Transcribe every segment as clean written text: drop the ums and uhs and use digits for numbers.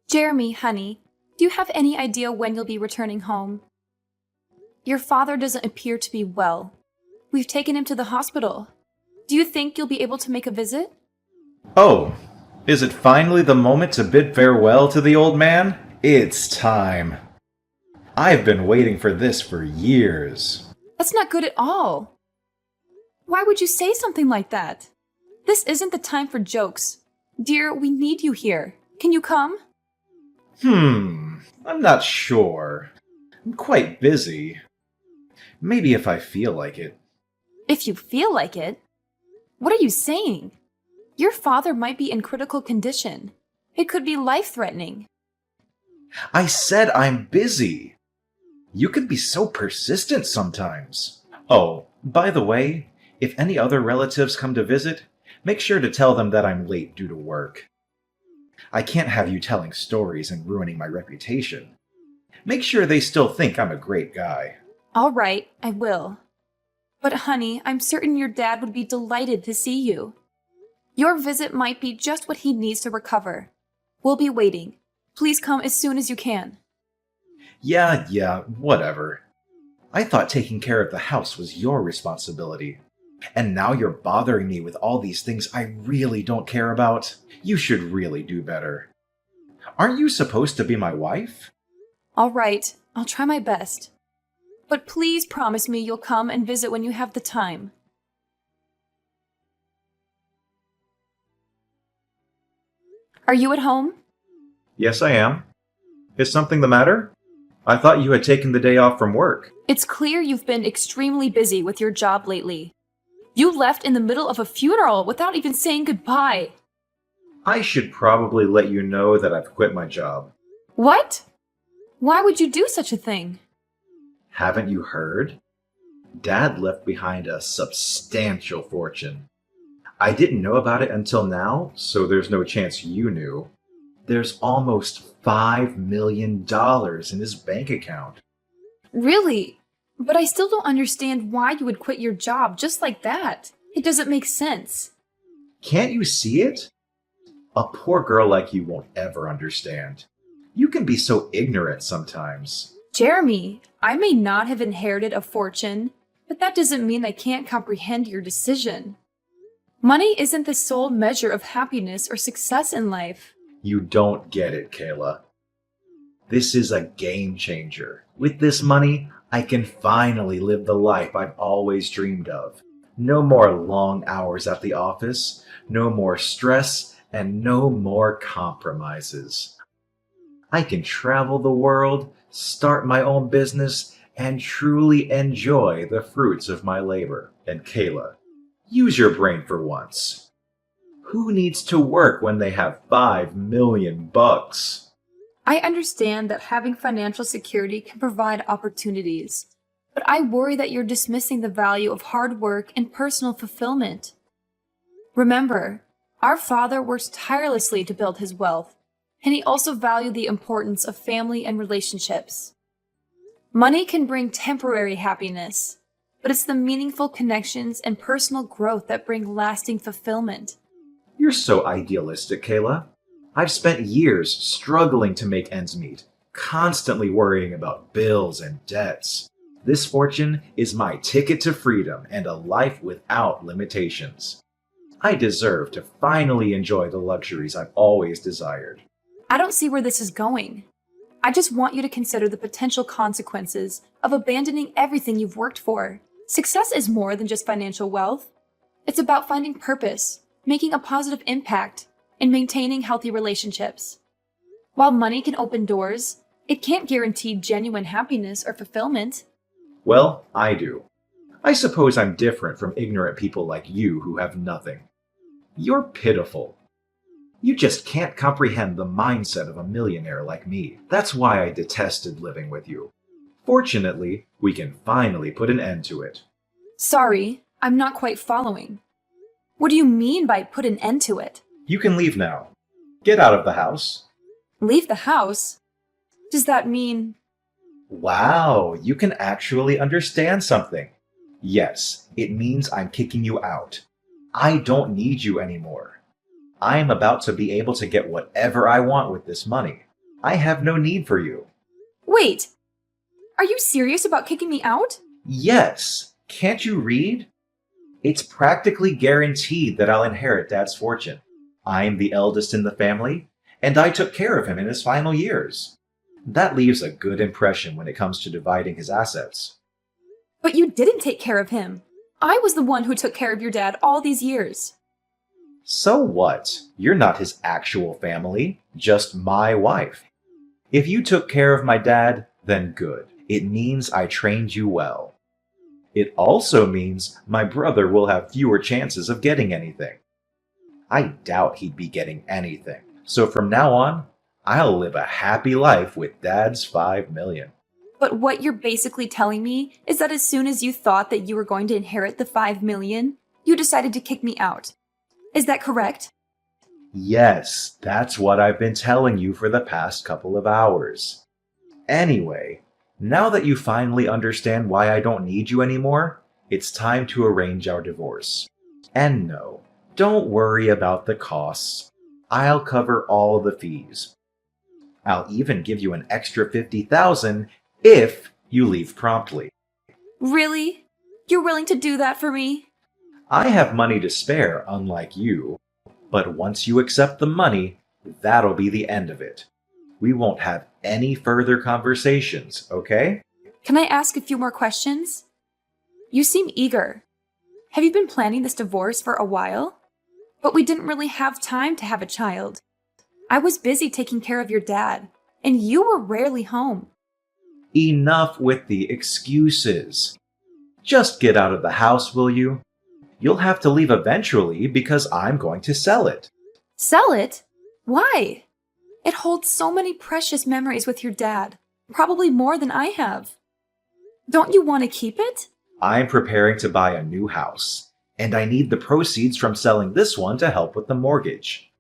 Jeremy, honey, do you have any idea when you'll be returning home? Your father doesn't appear to be well. We've taken him to the hospital. Do you think you'll be able to make a visit? Oh, is it finally the moment to bid farewell to the old man? It's time. I've been waiting for this for years. That's not good at all. Why would you say something like that? This isn't the time for jokes. Dear, we need you here. Can you come? I'm not sure. I'm quite busy. Maybe if I feel like it. If you feel like it? What are you saying? Your father might be in critical condition. It could be life-threatening. I said I'm busy. You can be so persistent sometimes. Oh, by the way, if any other relatives come to visit, make sure to tell them that I'm late due to work. I can't have you telling stories and ruining my reputation. Make sure they still think I'm a great guy. All right, I will. But honey, I'm certain your dad would be delighted to see you. Your visit might be just what he needs to recover. We'll be waiting. Please come as soon as you can. Yeah, whatever. I thought taking care of the house was your responsibility. And now you're bothering me with all these things I really don't care about. You should really do better. Aren't you supposed to be my wife? All right, I'll try my best. But please promise me you'll come and visit when you have the time. Are you at home? Yes, I am. Is something the matter? I thought you had taken the day off from work. It's clear you've been extremely busy with your job lately. You left in the middle of a funeral without even saying goodbye. I should probably let you know that I've quit my job. What? Why would you do such a thing? Haven't you heard? Dad left behind a substantial fortune. I didn't know about it until now, so there's no chance you knew. There's almost $5 million in his bank account. Really? But I still don't understand why you would quit your job just like that. It doesn't make sense. Can't you see it? A poor girl like you won't ever understand. You can be so ignorant sometimes. Jeremy, I may not have inherited a fortune, but that doesn't mean I can't comprehend your decision. Money isn't the sole measure of happiness or success in life. You don't get it, Kayla. This is a game changer. With this money, I can finally live the life I've always dreamed of. No more long hours at the office, no more stress, and no more compromises. I can travel the world, start my own business, and truly enjoy the fruits of my labor. And Kayla, use your brain for once. Who needs to work when they have $5 million? I understand that having financial security can provide opportunities, but I worry that you're dismissing the value of hard work and personal fulfillment. Remember, our father worked tirelessly to build his wealth, and he also valued the importance of family and relationships. Money can bring temporary happiness, but it's the meaningful connections and personal growth that bring lasting fulfillment. You're so idealistic, Kayla. I've spent years struggling to make ends meet, constantly worrying about bills and debts. This fortune is my ticket to freedom and a life without limitations. I deserve to finally enjoy the luxuries I've always desired. I don't see where this is going. I just want you to consider the potential consequences of abandoning everything you've worked for. Success is more than just financial wealth. It's about finding purpose, making a positive impact, and maintaining healthy relationships. While money can open doors, it can't guarantee genuine happiness or fulfillment. Well, I do. I suppose I'm different from ignorant people like you who have nothing. You're pitiful. You just can't comprehend the mindset of a millionaire like me. That's why I detested living with you. Fortunately, we can finally put an end to it. Sorry, I'm not quite following. What do you mean by put an end to it? You can leave now. Get out of the house. Leave the house? Does that mean... Wow, you can actually understand something. Yes, it means I'm kicking you out. I don't need you anymore. I'm about to be able to get whatever I want with this money. I have no need for you. Wait, are you serious about kicking me out? Yes, can't you read? It's practically guaranteed that I'll inherit Dad's fortune. I'm the eldest in the family, and I took care of him in his final years. That leaves a good impression when it comes to dividing his assets. But you didn't take care of him. I was the one who took care of your dad all these years. So what? You're not his actual family, just my wife. If you took care of my dad, then good. It means I trained you well. It also means my brother will have fewer chances of getting anything. I doubt he'd be getting anything. So from now on, I'll live a happy life with Dad's 5 million. But what you're basically telling me is that as soon as you thought that you were going to inherit the 5 million, you decided to kick me out. Is that correct? Yes, that's what I've been telling you for the past couple of hours. Anyway, now that you finally understand why I don't need you anymore, it's time to arrange our divorce. And no, don't worry about the costs. I'll cover all the fees. I'll even give you an extra 50,000 if you leave promptly. Really? You're willing to do that for me? I have money to spare, unlike you. But once you accept the money, that'll be the end of it. We won't have any further conversations, okay? Can I ask a few more questions? You seem eager. Have you been planning this divorce for a while? But we didn't really have time to have a child. I was busy taking care of your dad, and you were rarely home. Enough with the excuses. Just get out of the house, will you? You'll have to leave eventually because I'm going to sell it. Sell it? Why? It holds so many precious memories with your dad, probably more than I have. Don't you want to keep it? I'm preparing to buy a new house, and I need the proceeds from selling this one to help with the mortgage.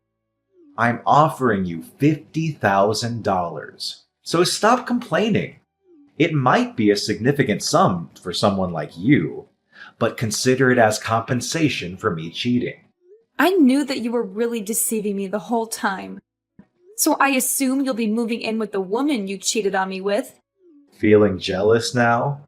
I'm offering you $50,000, so stop complaining. It might be a significant sum for someone like you, but consider it as compensation for me cheating. I knew that you were really deceiving me the whole time. So I assume you'll be moving in with the woman you cheated on me with. Feeling jealous now?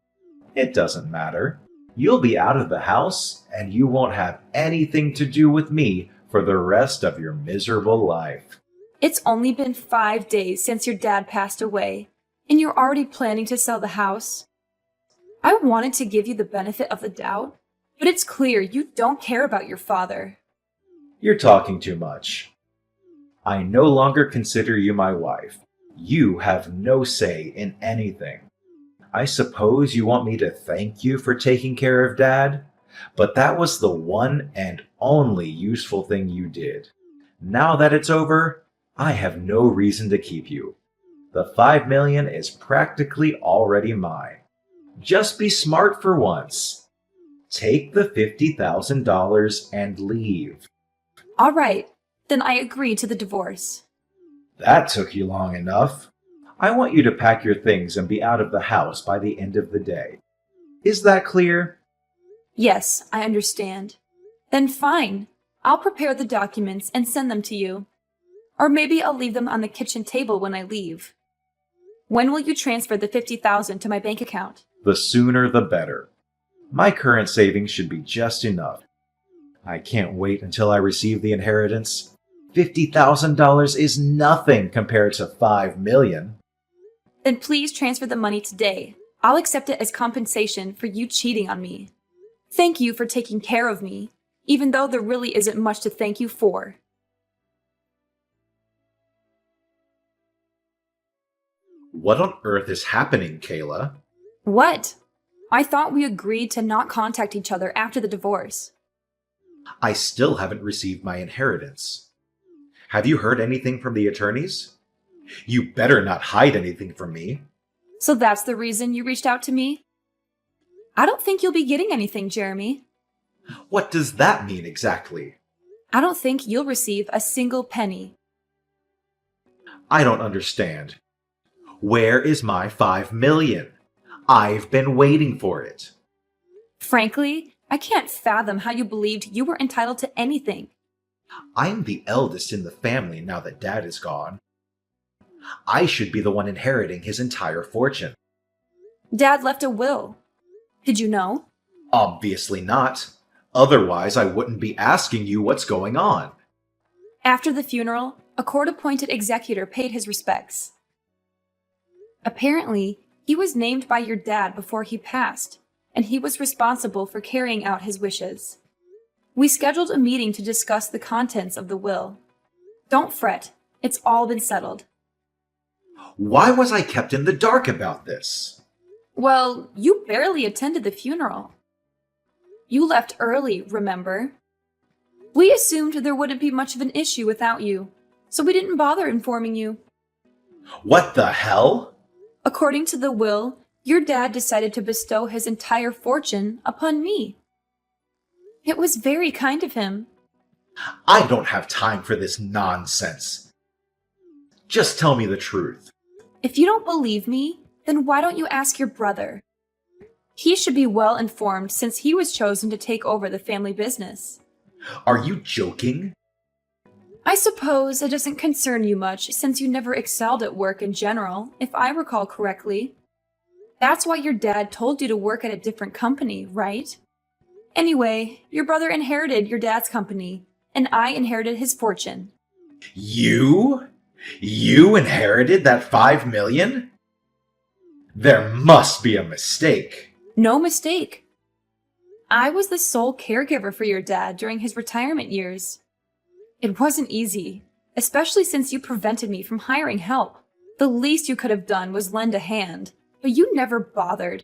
It doesn't matter. You'll be out of the house, and you won't have anything to do with me for the rest of your miserable life. It's only been 5 days since your dad passed away, and you're already planning to sell the house. I wanted to give you the benefit of the doubt, but it's clear you don't care about your father. You're talking too much. I no longer consider you my wife. You have no say in anything. I suppose you want me to thank you for taking care of Dad, but that was the one and only useful thing you did. Now that it's over, I have no reason to keep you. The 5 million is practically already mine. Just be smart for once. Take the $50,000 and leave. All right, then I agree to the divorce. That took you long enough. I want you to pack your things and be out of the house by the end of the day. Is that clear? Yes, I understand. Then fine. I'll prepare the documents and send them to you. Or maybe I'll leave them on the kitchen table when I leave. When will you transfer the $50,000 to my bank account? The sooner the better. My current savings should be just enough. I can't wait until I receive the inheritance. $50,000 is nothing compared to 5 million. Then please transfer the money today. I'll accept it as compensation for you cheating on me. Thank you for taking care of me, even though there really isn't much to thank you for. What on earth is happening, Kayla? What? I thought we agreed to not contact each other after the divorce. I still haven't received my inheritance. Have you heard anything from the attorneys? You better not hide anything from me. So that's the reason you reached out to me? I don't think you'll be getting anything, Jeremy. What does that mean exactly? I don't think you'll receive a single penny. I don't understand. Where is my 5 million? I've been waiting for it. Frankly, I can't fathom how you believed you were entitled to anything. I'm the eldest in the family now that Dad is gone. I should be the one inheriting his entire fortune. Dad left a will. Did you know? Obviously not. Otherwise, I wouldn't be asking you what's going on. After the funeral, a court-appointed executor paid his respects. Apparently, he was named by your dad before he passed, and he was responsible for carrying out his wishes. We scheduled a meeting to discuss the contents of the will. Don't fret, it's all been settled. Why was I kept in the dark about this? Well, you barely attended the funeral. You left early, remember? We assumed there wouldn't be much of an issue without you, so we didn't bother informing you. What the hell? According to the will, your dad decided to bestow his entire fortune upon me. It was very kind of him. I don't have time for this nonsense. Just tell me the truth. If you don't believe me, then why don't you ask your brother? He should be well informed since he was chosen to take over the family business. Are you joking? I suppose it doesn't concern you much since you never excelled at work in general, if I recall correctly. That's why your dad told you to work at a different company, right? Anyway, your brother inherited your dad's company, and I inherited his fortune. You? You inherited that 5 million? There must be a mistake. No mistake. I was the sole caregiver for your dad during his retirement years. It wasn't easy, especially since you prevented me from hiring help. The least you could have done was lend a hand, but you never bothered.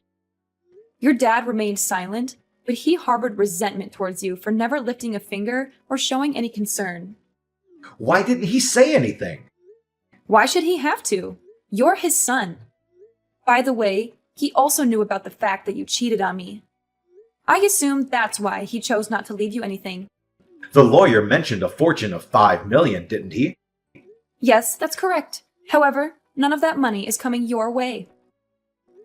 Your dad remained silent, but he harbored resentment towards you for never lifting a finger or showing any concern. Why didn't he say anything? Why should he have to? You're his son. By the way, he also knew about the fact that you cheated on me. I assumed that's why he chose not to leave you anything. The lawyer mentioned a fortune of 5 million, didn't he? Yes, that's correct. However, none of that money is coming your way.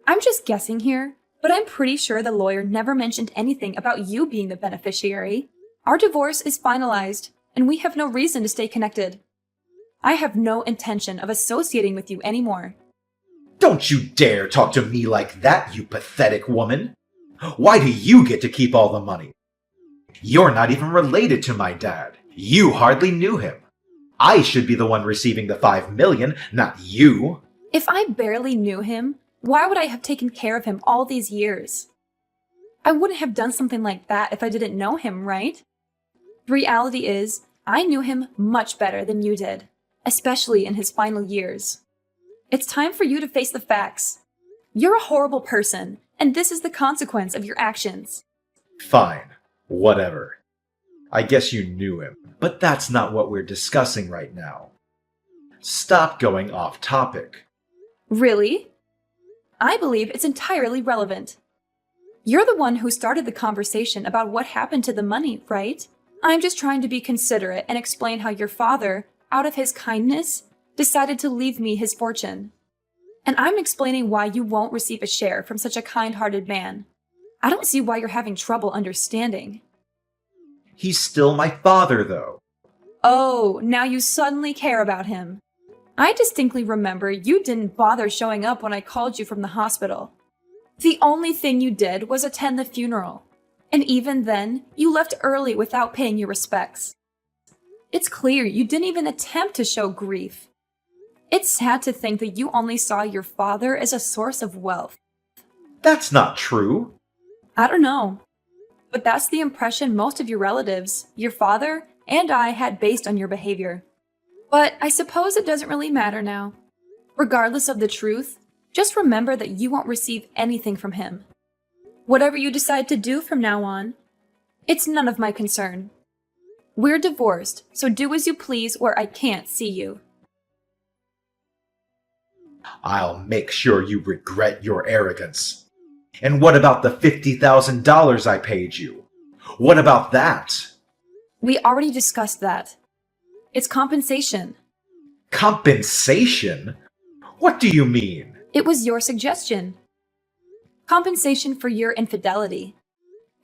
I'm just guessing here, but I'm pretty sure the lawyer never mentioned anything about you being the beneficiary. Our divorce is finalized, and we have no reason to stay connected. I have no intention of associating with you anymore. Don't you dare talk to me like that, you pathetic woman! Why do you get to keep all the money? You're not even related to my dad. You hardly knew him. I should be the one receiving the 5 million, not you. If I barely knew him, why would I have taken care of him all these years? I wouldn't have done something like that if I didn't know him, right? The reality is, I knew him much better than you did, especially in his final years. It's time for you to face the facts. You're a horrible person, and this is the consequence of your actions. Fine. Whatever. I guess you knew him, but that's not what we're discussing right now. Stop going off topic. Really? I believe it's entirely relevant. You're the one who started the conversation about what happened to the money, right? I'm just trying to be considerate and explain how your father, out of his kindness, decided to leave me his fortune. And I'm explaining why you won't receive a share from such a kind-hearted man. I don't see why you're having trouble understanding. He's still my father, though. Oh, now you suddenly care about him. I distinctly remember you didn't bother showing up when I called you from the hospital. The only thing you did was attend the funeral. And even then, you left early without paying your respects. It's clear you didn't even attempt to show grief. It's sad to think that you only saw your father as a source of wealth. That's not true. I don't know. But that's the impression most of your relatives, your father, and I had based on your behavior. But I suppose it doesn't really matter now. Regardless of the truth, just remember that you won't receive anything from him. Whatever you decide to do from now on, it's none of my concern. We're divorced, so do as you please where I can't see you. I'll make sure you regret your arrogance. And what about the $50,000 I paid you? What about that? We already discussed that. It's compensation. Compensation? What do you mean? It was your suggestion. Compensation for your infidelity.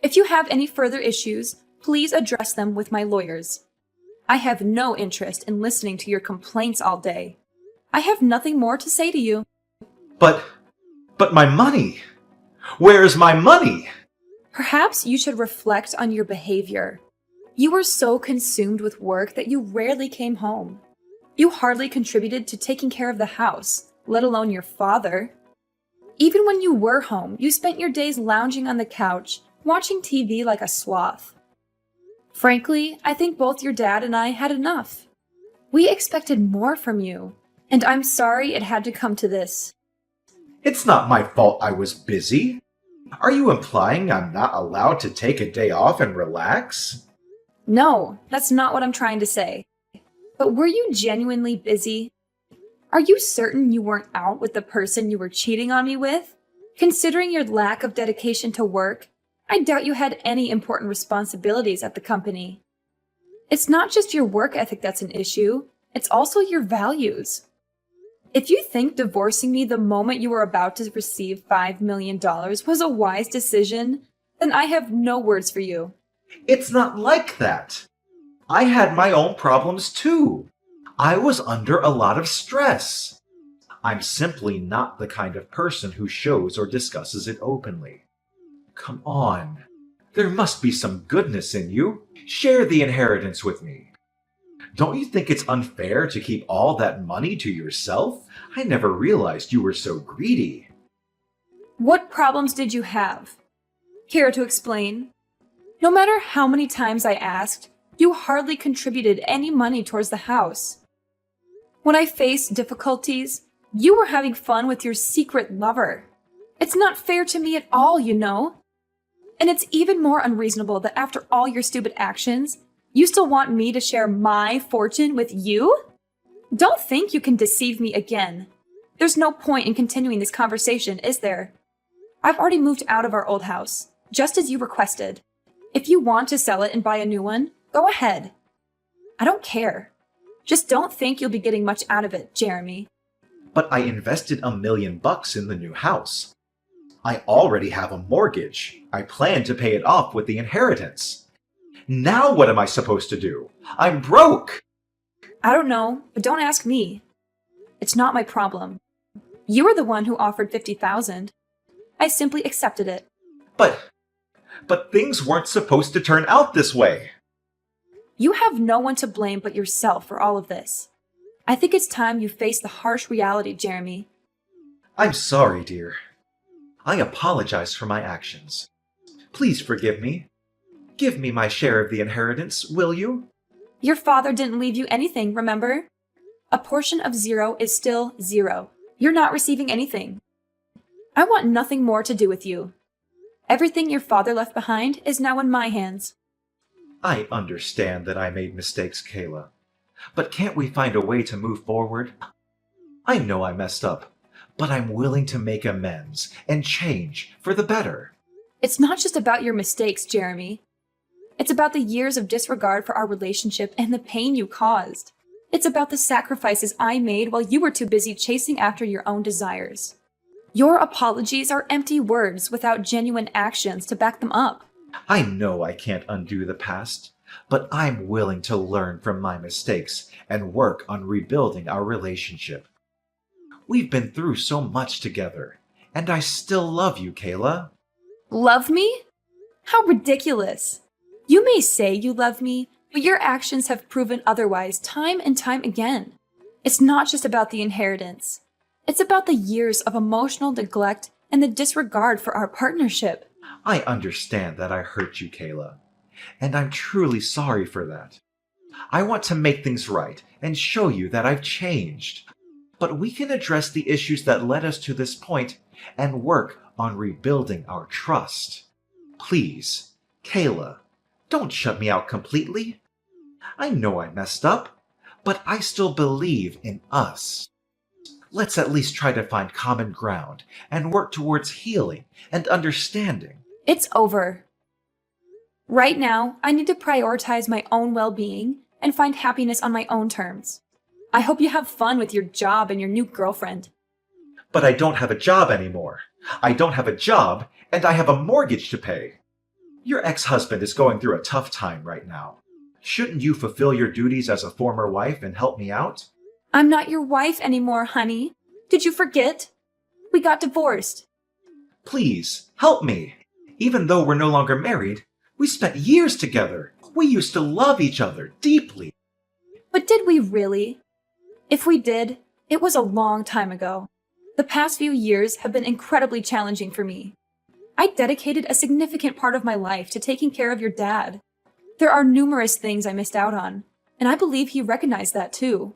If you have any further issues, please address them with my lawyers. I have no interest in listening to your complaints all day. I have nothing more to say to you. But my money! Where's my money? Perhaps you should reflect on your behavior. You were so consumed with work that you rarely came home. You hardly contributed to taking care of the house, let alone your father. Even when you were home, you spent your days lounging on the couch, watching TV like a sloth. Frankly, I think both your dad and I had enough. We expected more from you, and I'm sorry it had to come to this. It's not my fault I was busy. Are you implying I'm not allowed to take a day off and relax? No, that's not what I'm trying to say. But were you genuinely busy? Are you certain you weren't out with the person you were cheating on me with? Considering your lack of dedication to work, I doubt you had any important responsibilities at the company. It's not just your work ethic that's an issue, it's also your values. If you think divorcing me the moment you were about to receive $5 million was a wise decision, then I have no words for you. It's not like that. I had my own problems too. I was under a lot of stress. I'm simply not the kind of person who shows or discusses it openly. Come on. There must be some goodness in you. Share the inheritance with me. Don't you think it's unfair to keep all that money to yourself? I never realized you were so greedy. What problems did you have? Care to explain? No matter how many times I asked, you hardly contributed any money towards the house. When I faced difficulties, you were having fun with your secret lover. It's not fair to me at all, you know. And it's even more unreasonable that after all your stupid actions, you still want me to share my fortune with you? Don't think you can deceive me again. There's no point in continuing this conversation, is there? I've already moved out of our old house, just as you requested. If you want to sell it and buy a new one, go ahead. I don't care. Just don't think you'll be getting much out of it, Jeremy. But I invested $1 million in the new house. I already have a mortgage. I plan to pay it off with the inheritance. Now what am I supposed to do? I'm broke! I don't know, but don't ask me. It's not my problem. You were the one who offered $50,000. I simply accepted it. But things weren't supposed to turn out this way. You have no one to blame but yourself for all of this. I think it's time you face the harsh reality, Jeremy. I'm sorry, dear. I apologize for my actions. Please forgive me. Give me my share of the inheritance, will you? Your father didn't leave you anything, remember? A portion of 0 is still 0. You're not receiving anything. I want nothing more to do with you. Everything your father left behind is now in my hands. I understand that I made mistakes, Kayla. But can't we find a way to move forward? I know I messed up, but I'm willing to make amends and change for the better. It's not just about your mistakes, Jeremy. It's about the years of disregard for our relationship and the pain you caused. It's about the sacrifices I made while you were too busy chasing after your own desires. Your apologies are empty words without genuine actions to back them up. I know I can't undo the past, but I'm willing to learn from my mistakes and work on rebuilding our relationship. We've been through so much together, and I still love you, Kayla. Love me? How ridiculous. You may say you love me, but your actions have proven otherwise time and time again. It's not just about the inheritance. It's about the years of emotional neglect and the disregard for our partnership. I understand that I hurt you, Kayla, and I'm truly sorry for that. I want to make things right and show you that I've changed. But we can address the issues that led us to this point and work on rebuilding our trust. Please, Kayla, don't shut me out completely. I know I messed up, but I still believe in us. Let's at least try to find common ground and work towards healing and understanding. It's over. Right now, I need to prioritize my own well-being and find happiness on my own terms. I hope you have fun with your job and your new girlfriend. But I don't have a job anymore. I don't have a job, and I have a mortgage to pay. Your ex-husband is going through a tough time right now. Shouldn't you fulfill your duties as a former wife and help me out? I'm not your wife anymore, honey. Did you forget? We got divorced. Please, help me. Even though we're no longer married, we spent years together. We used to love each other deeply. But did we really? If we did, it was a long time ago. The past few years have been incredibly challenging for me. I dedicated a significant part of my life to taking care of your dad. There are numerous things I missed out on, and I believe he recognized that too.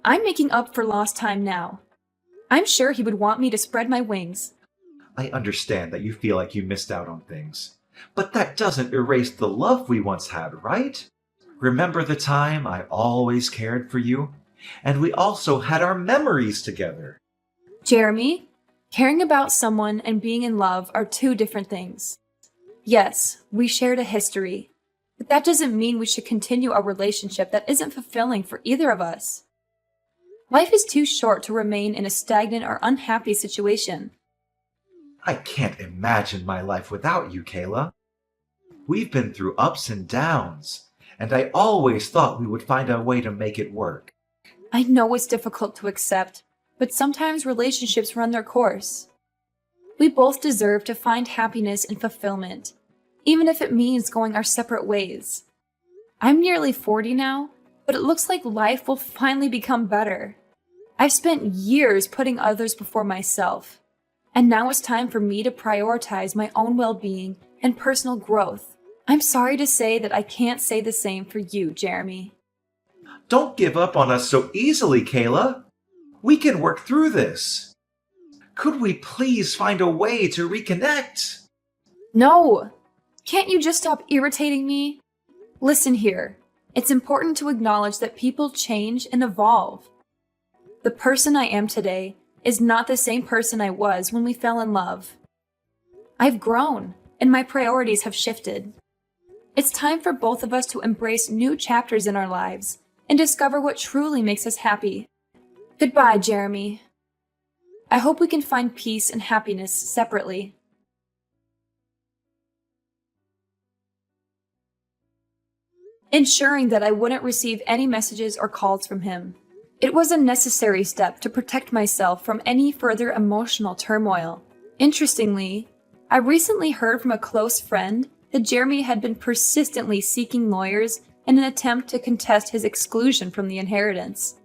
I'm making up for lost time now. I'm sure he would want me to spread my wings. I understand that you feel like you missed out on things, but that doesn't erase the love we once had, right? Remember the time I always cared for you? And we also had our memories together. Jeremy, caring about someone and being in love are two different things. Yes, we shared a history, but that doesn't mean we should continue a relationship that isn't fulfilling for either of us. Life is too short to remain in a stagnant or unhappy situation. I can't imagine my life without you, Kayla. We've been through ups and downs, and I always thought we would find a way to make it work. I know it's difficult to accept, but sometimes relationships run their course. We both deserve to find happiness and fulfillment, even if it means going our separate ways. I'm nearly 40 now, but it looks like life will finally become better. I've spent years putting others before myself, and now it's time for me to prioritize my own well-being and personal growth. I'm sorry to say that I can't say the same for you, Jeremy. Don't give up on us so easily, Kayla. We can work through this. Could we please find a way to reconnect? No! Can't you just stop irritating me? Listen here. It's important to acknowledge that people change and evolve. The person I am today is not the same person I was when we fell in love. I've grown, and my priorities have shifted. It's time for both of us to embrace new chapters in our lives and discover what truly makes us happy. Goodbye, Jeremy. I hope we can find peace and happiness separately. Ensuring that I wouldn't receive any messages or calls from him. It was a necessary step to protect myself from any further emotional turmoil. Interestingly, I recently heard from a close friend that Jeremy had been persistently seeking lawyers in an attempt to contest his exclusion from the inheritance.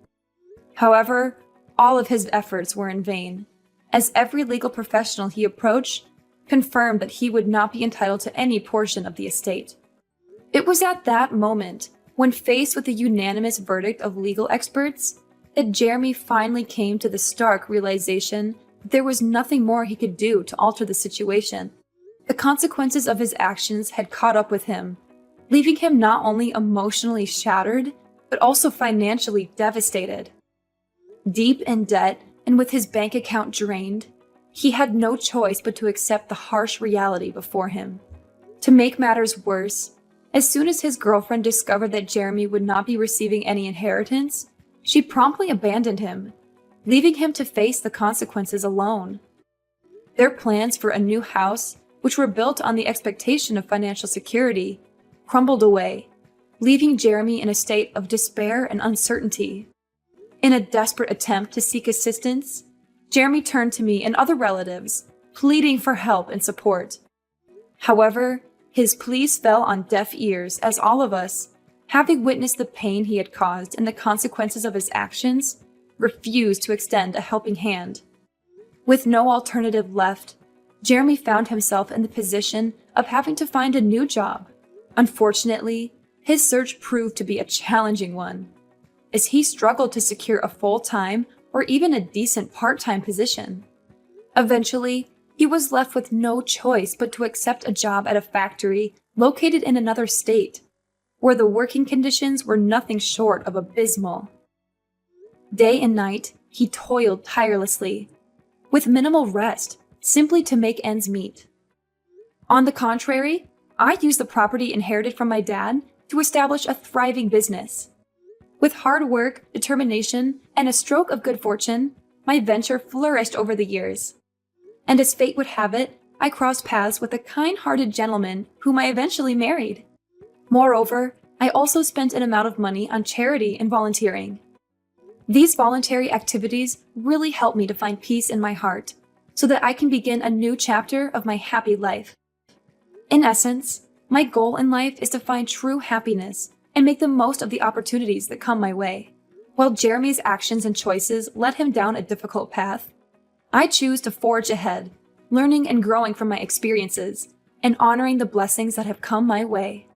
However, all of his efforts were in vain, as every legal professional he approached confirmed that he would not be entitled to any portion of the estate. It was at that moment, when faced with the unanimous verdict of legal experts, that Jeremy finally came to the stark realization that there was nothing more he could do to alter the situation. The consequences of his actions had caught up with him, leaving him not only emotionally shattered, but also financially devastated. Deep in debt and with his bank account drained, he had no choice but to accept the harsh reality before him. To make matters worse, as soon as his girlfriend discovered that Jeremy would not be receiving any inheritance, she promptly abandoned him, leaving him to face the consequences alone. Their plans for a new house, which were built on the expectation of financial security, crumbled away, leaving Jeremy in a state of despair and uncertainty. In a desperate attempt to seek assistance, Jeremy turned to me and other relatives, pleading for help and support. However, his pleas fell on deaf ears as all of us, having witnessed the pain he had caused and the consequences of his actions, refused to extend a helping hand. With no alternative left, Jeremy found himself in the position of having to find a new job. Unfortunately, his search proved to be a challenging one, as he struggled to secure a full-time or even a decent part-time position. Eventually, he was left with no choice but to accept a job at a factory located in another state, where the working conditions were nothing short of abysmal. Day and night, he toiled tirelessly, with minimal rest, simply to make ends meet. On the contrary, I used the property inherited from my dad to establish a thriving business. With hard work, determination, and a stroke of good fortune, my venture flourished over the years. And as fate would have it, I crossed paths with a kind-hearted gentleman whom I eventually married. Moreover, I also spent an amount of money on charity and volunteering. These voluntary activities really help me to find peace in my heart, so that I can begin a new chapter of my happy life. In essence, my goal in life is to find true happiness and make the most of the opportunities that come my way. While Jeremy's actions and choices led him down a difficult path, I choose to forge ahead, learning and growing from my experiences, and honoring the blessings that have come my way.